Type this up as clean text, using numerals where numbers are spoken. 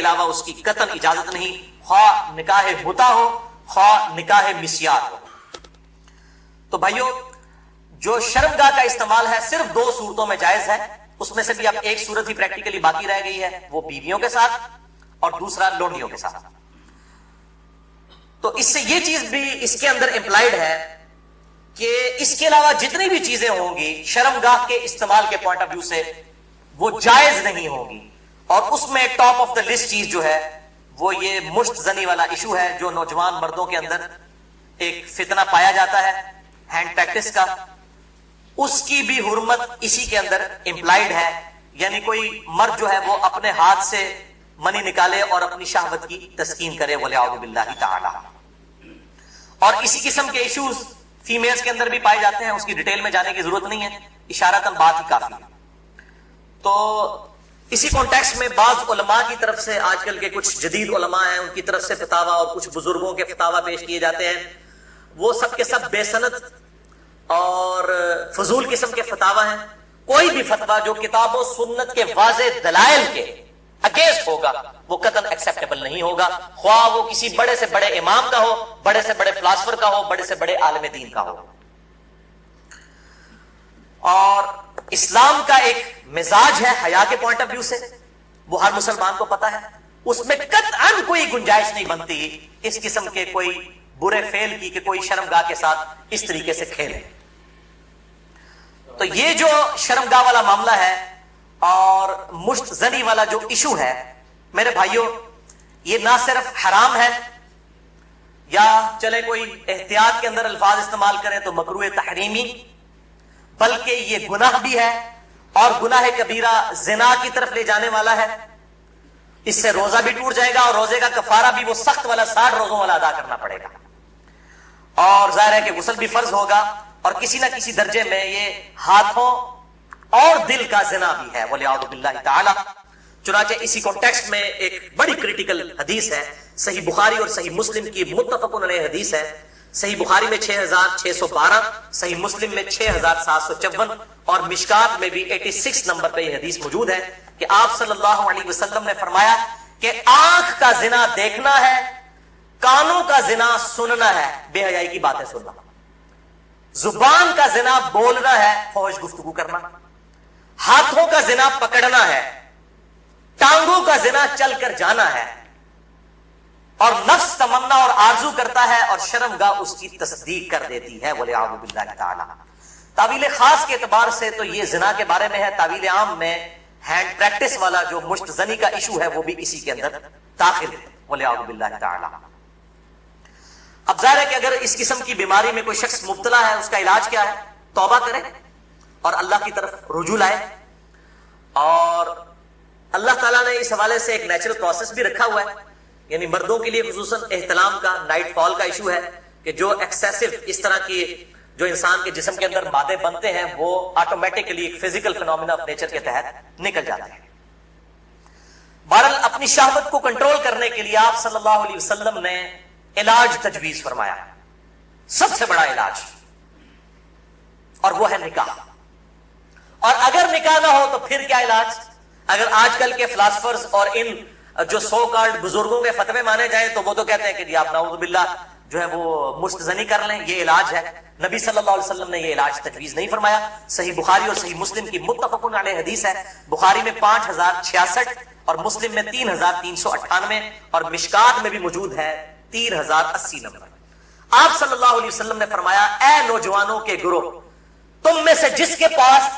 علاوہ اس کی قطعاً اجازت نہیں، خواہ نکاح متع ہو خواہ نکاح مسیار ہو۔ تو بھائیو، جو شرمگاہ کا استعمال ہے صرف دو صورتوں میں جائز ہے، اس میں سے بھی اب ایک صورت ہی پریکٹیکلی باقی رہ گئی ہے، وہ بیویوں کے ساتھ اور دوسرا لونڈیوں کے ساتھ۔ تو اس سے یہ چیز بھی اس کے اندر امپلائڈ ہے کہ اس کے علاوہ جتنی بھی چیزیں ہوں گی شرمگاہ کے استعمال کے پوائنٹ آف ویو سے وہ جائز نہیں ہوں گی، اور اس میں ٹاپ آف دا لسٹ چیز جو ہے وہ یہ مشت زنی والا ایشو ہے، جو نوجوان مردوں کے اندر ایک فتنہ پایا جاتا ہے ہینڈ پریکٹس کا، اس کی بھی حرمت اسی کے اندر امپلائڈ ہے۔ یعنی کوئی مرد جو ہے وہ اپنے ہاتھ سے منی نکالے اور اپنی شہوت کی تسکین کرے، وَلِعَوْذُ بِاللَّهِ تَعَالَى۔ اور اسی قسم کے ایشوز فیمیلز کے اندر بھی پائے جاتے ہیں، اس کی ڈیٹیل میں جانے کی ضرورت نہیں ہے، اشارتاً بات ہی کافی ہے۔ تو اسی کانٹیکسٹ میں بعض علماء کی طرف سے، آج کل کے کچھ جدید علماء ہیں ان کی طرف سے فتاوی اور کچھ بزرگوں کے فتاوی پیش کیے جاتے ہیں، وہ سب کے سب بے سند اور فضول قسم کے فتاوی ہیں۔ کوئی بھی فتویٰ جو کتاب و سنت کے واضح دلائل کے اگینسٹ ہوگا وہ قطعاً ایکسیپٹیبل نہیں ہوگا، خواہ وہ کسی بڑے سے بڑے امام کا ہو، بڑے سے بڑے فلاسفر کا ہو، بڑے سے بڑے عالم دین کا ہو۔ اور اسلام کا ایک مزاج ہے حیا کے پوائنٹ آف ویو سے، وہ ہر مسلمان کو پتا ہے، اس میں قطعاً کوئی گنجائش نہیں بنتی اس قسم کے کوئی برے فعل کی کہ کوئی شرمگاہ کے ساتھ اس طریقے سے کھیلے۔ تو یہ جو شرمگاہ والا معاملہ ہے اور مشت زنی والا جو ایشو ہے میرے بھائیوں، یہ نہ صرف حرام ہے یا چلے کوئی احتیاط کے اندر الفاظ استعمال کریں تو مکروہ تحریمی، بلکہ یہ گناہ بھی ہے، اور گناہ کبیرہ زنا کی طرف لے جانے والا ہے۔ اس سے روزہ بھی ٹوٹ جائے گا اور روزے کا کفارہ بھی وہ سخت والا 60 روزوں والا ادا کرنا پڑے گا، اور ظاہر ہے کہ غسل بھی فرض ہوگا، اور کسی نہ کسی درجے میں یہ ہاتھوں اور دل کا زنا بھی ہے، وَلِعَوْذُ بِاللَّهِ تَعَالَى۔ چنانچہ اسی کانٹیکسٹ میں ایک بڑی کریٹیکل حدیث ہے، صحیح بخاری اور صحیح مسلم کی متفق علیہ حدیث ہے۔ صحیح بخاری میں 6612، صحیح مسلم میں 6754، اور مشکات میں بھی 86 نمبر پہ یہ حدیث موجود ہے کہ آپ صلی اللہ علیہ وسلم نے فرمایا کہ آنکھ کا زنا دیکھنا ہے، کانوں کا زنا سننا ہے، بے حیائی کی باتیں سننا، زبان کا زنا بولنا ہے، فحش گفتگو کرنا، ہاتھوں کا زنا پکڑنا ہے، ٹانگوں کا زنا چل کر جانا ہے، اور نفس تمنا اور آرزو کرتا ہے اور شرمگاہ اس کی تصدیق کر دیتی ہے، وَلِعَوْذُ بِاللَّهِ تَعَالَى۔ تعویل خاص کے اعتبار سے تو یہ زنا کے بارے میں ہے، تعویل عام میں ہینڈ پریکٹس والا جو مشت زنی کا ایشو ہے وہ بھی اسی کے اندر داخل ہے، وَلِعَوْذُ بِاللَّهِ تَعَالَى۔ اب ظاہر ہے کہ اگر اس قسم کی بیماری میں کوئی شخص مبتلا ہے، اس کا علاج کیا ہے؟ توبہ کرے اور اللہ کی طرف رجوع لائے، اور اللہ تعالیٰ نے اس حوالے سے ایک نیچرل پروسیس بھی رکھا ہوا ہے، یعنی مردوں کے لیے خصوصاً احتلام کا، نائٹ فال کا ایشو ہے کہ جو ایکسیسو اس طرح کی جو انسان کے جسم کے اندر مادے بنتے ہیں وہ آٹومیٹکلی ایک فزیکل فینومینا آف نیچر کے تحت نکل جاتے ہیں۔ بہرحال اپنی شہوت کو کنٹرول کرنے کے لیے آپ صلی اللہ علیہ وسلم نے علاج تجویز فرمایا، سب سے بڑا علاج، اور وہ ہے نکاح۔ اور اگر نکاح نہ ہو تو پھر کیا علاج؟ اگر آج کل کے فلاسفرز اور ان جو سو کالڈ بزرگوں کے فتوے مانے جائیں تو وہ تو کہتے ہیں کہ جی آپ نعوذ باللہ جو ہے وہ مشت زنی کر لیں، یہ علاج ہے۔ نبی صلی اللہ علیہ وسلم نے یہ علاج تجویز نہیں فرمایا۔ صحیح بخاری اور صحیح مسلم کی متفق علیہ حدیث ہے، بخاری میں 5066 اور مسلم میں 3398، اور مشکات میں بھی موجود ہے 3080 نمبر۔ آپ صلی اللہ علیہ وسلم نے فرمایا، اے نوجوانوں کے گروہ، تم میں سے جس کے پاس